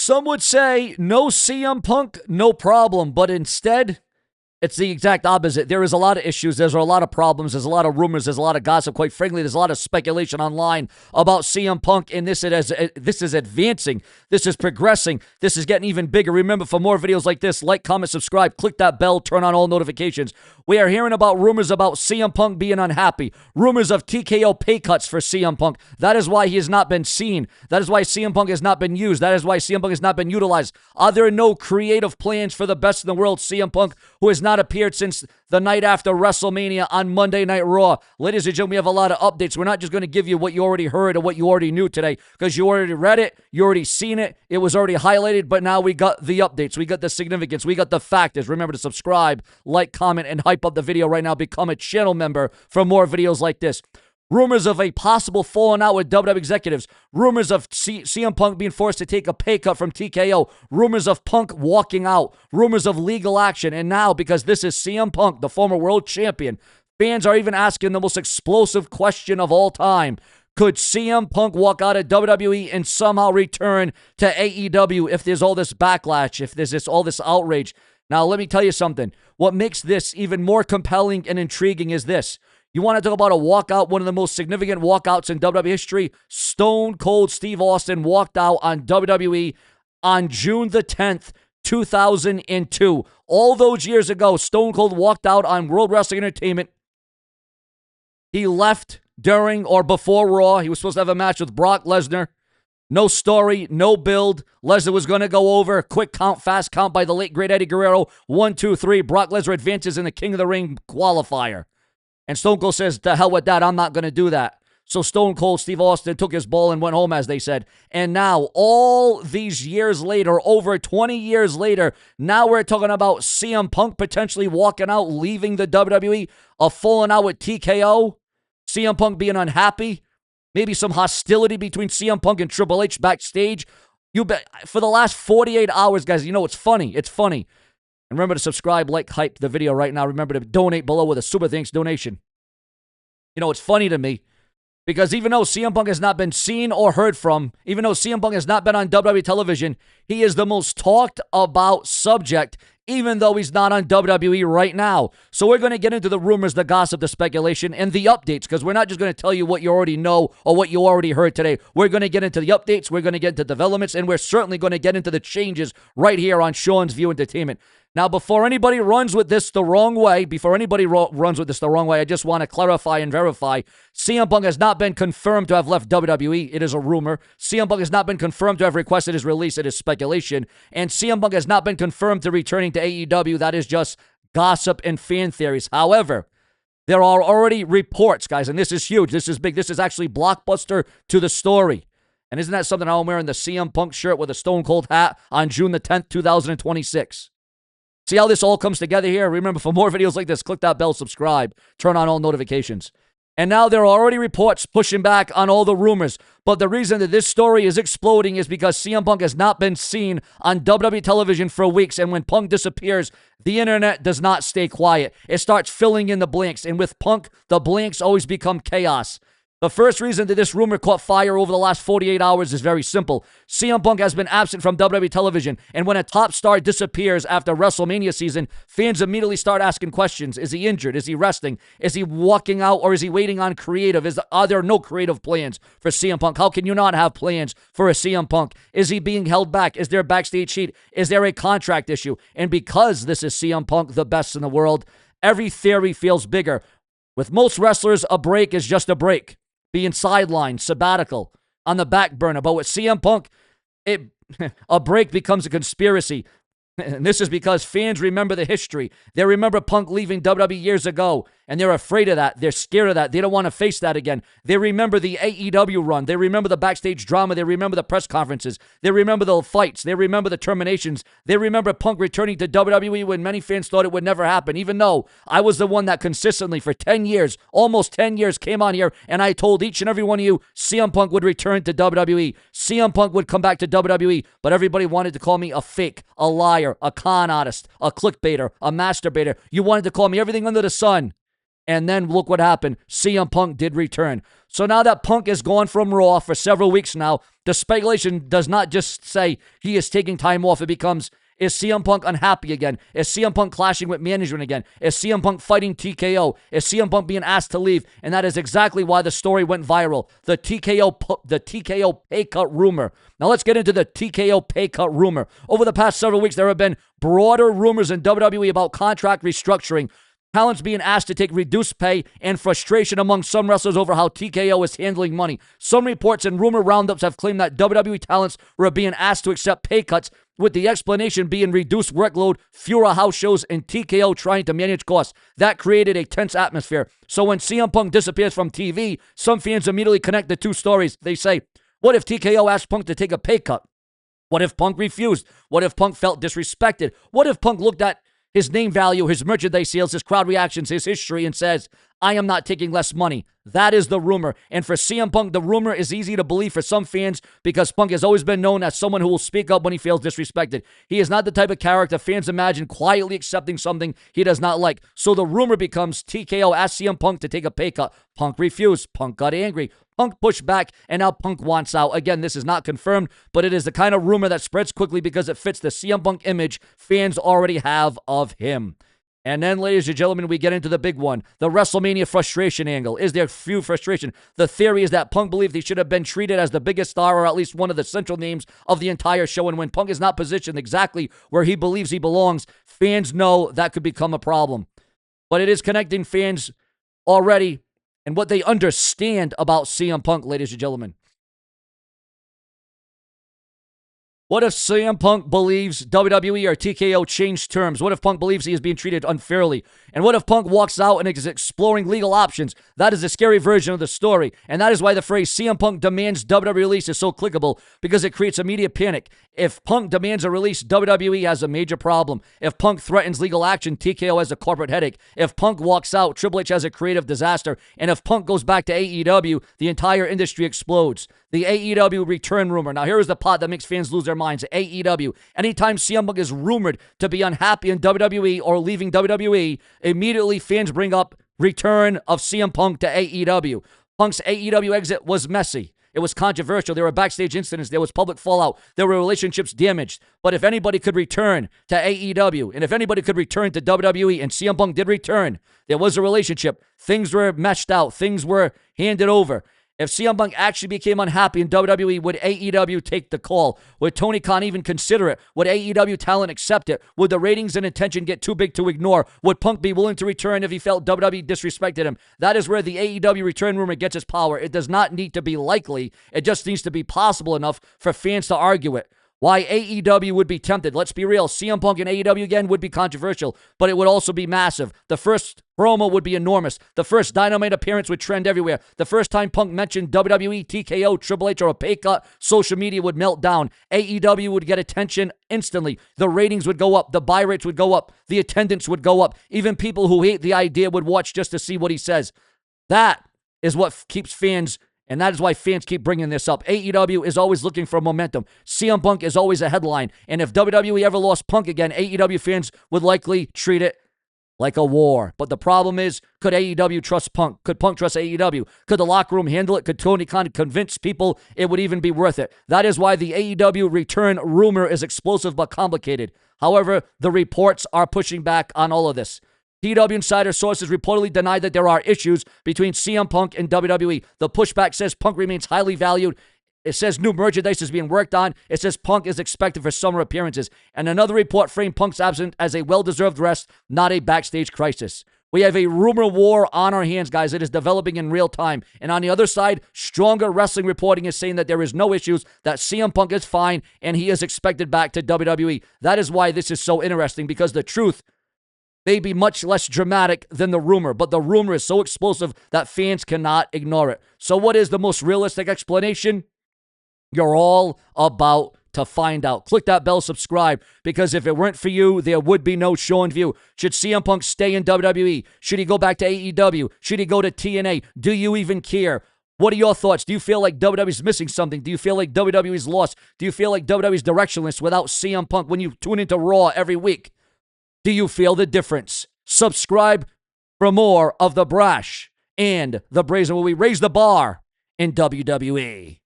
Some would say no CM Punk, no problem, but instead, it's the exact opposite. There is a lot of issues. There's a lot of problems. There's a lot of rumors. There's a lot of gossip. Quite frankly, there's a lot of speculation online about CM Punk, and this is advancing. This is progressing. This is getting even bigger. Remember, for more videos like this, like, comment, subscribe, click that bell, turn on all notifications. We are hearing about rumors about CM Punk being unhappy. Rumors of TKO pay cuts for CM Punk. That is why he has not been seen. That is why CM Punk has not been used. That is why CM Punk has not been utilized. Are there no creative plans for the best in the world CM Punk, who has not appeared since the night after WrestleMania on Monday Night Raw? Ladies and gentlemen, we have a lot of updates. We're not just going to give you what you already heard or what you already knew today, because you already read it, you already seen it, it was already highlighted, but now we got the updates, we got the significance, we got the factors. Remember to subscribe, like, comment, and hype up the video right now. Become a channel member for more videos like this. Rumors of a possible falling out with WWE executives. Rumors of CM Punk being forced to take a pay cut from TKO. Rumors of Punk walking out. Rumors of legal action. And now, because this is CM Punk, the former world champion, fans are even asking the most explosive question of all time. Could CM Punk walk out of WWE and somehow return to AEW if there's all this backlash, if there's all this outrage? Now, let me tell you something. What makes this even more compelling and intriguing is this. You want to talk about a walkout, one of the most significant walkouts in WWE history? Stone Cold Steve Austin walked out on WWE on June the 10th, 2002. All those years ago, Stone Cold walked out on World Wrestling Entertainment. He left during or before Raw. He was supposed to have a match with Brock Lesnar. No story, no build. Lesnar was going to go over. Quick count, fast count by the late great Eddie Guerrero. 1, 2, 3. Brock Lesnar advances in the King of the Ring qualifier. And Stone Cold says, the hell with that. I'm not going to do that. So Stone Cold Steve Austin took his ball and went home, as they said. And now, all these years later, over 20 years later, now we're talking about CM Punk potentially walking out, leaving the WWE, a falling out with TKO, CM Punk being unhappy, maybe some hostility between CM Punk and Triple H backstage. You bet. For the last 48 hours, guys, you know, it's funny. It's funny. And remember to subscribe, like, hype the video right now. Remember to donate below with a super thanks donation. You know, it's funny to me because even though CM Punk has not been seen or heard from, even though CM Punk has not been on WWE television, he is the most talked about subject, even though he's not on WWE right now. So we're going to get into the rumors, the gossip, the speculation, and the updates, because we're not just going to tell you what you already know or what you already heard today. We're going to get into the updates, we're going to get into developments, and we're certainly going to get into the changes right here on Sean's View Entertainment. Now, before anybody runs with this the wrong way, I just want to clarify and verify. CM Punk has not been confirmed to have left WWE. It is a rumor. CM Punk has not been confirmed to have requested his release. It is speculation. And CM Punk has not been confirmed to returning to AEW. That is just gossip and fan theories. However, there are already reports, guys, and this is huge. This is big. This is actually blockbuster to the story. And isn't that something? I'm wearing the CM Punk shirt with a Stone Cold hat on June the 10th, 2026. See how this all comes together here? Remember, for more videos like this, click that bell, subscribe, turn on all notifications. And now there are already reports pushing back on all the rumors. But the reason that this story is exploding is because CM Punk has not been seen on WWE television for weeks. And when Punk disappears, the internet does not stay quiet. It starts filling in the blanks. And with Punk, the blanks always become chaos. The first reason that this rumor caught fire over the last 48 hours is very simple. CM Punk has been absent from WWE television, and when a top star disappears after WrestleMania season, fans immediately start asking questions. Is he injured? Is he resting? Is he walking out, or is he waiting on creative? Are there no creative plans for CM Punk? How can you not have plans for a CM Punk? Is he being held back? Is there a backstage heat? Is there a contract issue? And because this is CM Punk, the best in the world, every theory feels bigger. With most wrestlers, a break is just a break. Being sidelined, sabbatical, on the back burner. But with CM Punk, a break becomes a conspiracy. And this is because fans remember the history. They remember Punk leaving WWE years ago, and they're afraid of that. They're scared of that. They don't want to face that again. They remember the AEW run. They remember the backstage drama. They remember the press conferences. They remember the fights. They remember the terminations. They remember Punk returning to WWE when many fans thought it would never happen, even though I was the one that consistently for 10 years, almost 10 years, came on here, and I told each and every one of you CM Punk would return to WWE. CM Punk would come back to WWE, but everybody wanted to call me a fake, a liar, a con artist, a clickbaiter, a masturbator. You wanted to call me everything under the sun. And then look what happened. CM Punk did return. So now that Punk is gone from Raw for several weeks now, the speculation does not just say he is taking time off. It becomes, is CM Punk unhappy again? Is CM Punk clashing with management again? Is CM Punk fighting TKO? Is CM Punk being asked to leave? And that is exactly why the story went viral. The TKO pay cut rumor. Now let's get into the TKO pay cut rumor. Over the past several weeks, there have been broader rumors in WWE about contract restructuring, talents being asked to take reduced pay, and frustration among some wrestlers over how TKO is handling money. Some reports and rumor roundups have claimed that WWE talents were being asked to accept pay cuts, with the explanation being reduced workload, fewer house shows, and TKO trying to manage costs. That created a tense atmosphere. So when CM Punk disappears from TV, some fans immediately connect the two stories. They say, what if TKO asked Punk to take a pay cut? What if Punk refused? What if Punk felt disrespected? What if Punk looked at his name value, his merchandise sales, his crowd reactions, his history, and says, I am not taking less money? That is the rumor. And for CM Punk, the rumor is easy to believe for some fans because Punk has always been known as someone who will speak up when he feels disrespected. He is not the type of character fans imagine quietly accepting something he does not like. So the rumor becomes TKO asked CM Punk to take a pay cut. Punk refused. Punk got angry. Punk pushed back, and now Punk wants out. Again, this is not confirmed, but it is the kind of rumor that spreads quickly because it fits the CM Punk image fans already have of him. And then, ladies and gentlemen, we get into the big one, the WrestleMania frustration angle. Is there few frustration? The theory is that Punk believed he should have been treated as the biggest star or at least one of the central names of the entire show. And when Punk is not positioned exactly where he believes he belongs, fans know that could become a problem. But it is connecting fans already and what they understand about CM Punk, ladies and gentlemen. What if CM Punk believes WWE or TKO changed terms? What if Punk believes he is being treated unfairly? And what if Punk walks out and is exploring legal options? That is a scary version of the story. And that is why the phrase CM Punk demands WWE release is so clickable, because it creates immediate panic. If Punk demands a release, WWE has a major problem. If Punk threatens legal action, TKO has a corporate headache. If Punk walks out, Triple H has a creative disaster. And if Punk goes back to AEW, the entire industry explodes. The AEW return rumor. Now, here is the pot that makes fans lose their minds. AEW. Anytime CM Punk is rumored to be unhappy in WWE or leaving WWE, immediately fans bring up return of CM Punk to AEW. Punk's AEW exit was messy. It was controversial. There were backstage incidents. There was public fallout. There were relationships damaged. But if anybody could return to AEW, and if anybody could return to WWE, and CM Punk did return, there was a relationship. Things were meshed out. Things were handed over. If CM Punk actually became unhappy in WWE, would AEW take the call? Would Tony Khan even consider it? Would AEW talent accept it? Would the ratings and attention get too big to ignore? Would Punk be willing to return if he felt WWE disrespected him? That is where the AEW return rumor gets its power. It does not need to be likely. It just needs to be possible enough for fans to argue it. Why AEW would be tempted. Let's be real. CM Punk and AEW again would be controversial, but it would also be massive. The first promo would be enormous. The first Dynamite appearance would trend everywhere. The first time Punk mentioned WWE, TKO, Triple H, or a pay cut, social media would melt down. AEW would get attention instantly. The ratings would go up. The buy rates would go up. The attendance would go up. Even people who hate the idea would watch just to see what he says. That is what keeps fans. And that is why fans keep bringing this up. AEW is always looking for momentum. CM Punk is always a headline. And if WWE ever lost Punk again, AEW fans would likely treat it like a war. But the problem is, could AEW trust Punk? Could Punk trust AEW? Could the locker room handle it? Could Tony Khan convince people it would even be worth it? That is why the AEW return rumor is explosive but complicated. However, the reports are pushing back on all of this. PW Insider sources reportedly denied that there are issues between CM Punk and WWE. The pushback says Punk remains highly valued. It says new merchandise is being worked on. It says Punk is expected for summer appearances. And another report framed Punk's absence as a well-deserved rest, not a backstage crisis. We have a rumor war on our hands, guys. It is developing in real time. And on the other side, stronger wrestling reporting is saying that there is no issues, that CM Punk is fine, and he is expected back to WWE. That is why this is so interesting, because the truth may be much less dramatic than the rumor, but the rumor is so explosive that fans cannot ignore it. So what is the most realistic explanation? You're all about to find out. Click that bell, subscribe, because if it weren't for you, there would be no show and view. Should CM Punk stay in WWE? Should he go back to AEW? Should he go to TNA? Do you even care? What are your thoughts? Do you feel like WWE's missing something? Do you feel like WWE's lost? Do you feel like WWE's directionless without CM Punk when you tune into Raw every week? Do you feel the difference? Subscribe, for more of the brash and the brazen, where we raise the bar in WWE.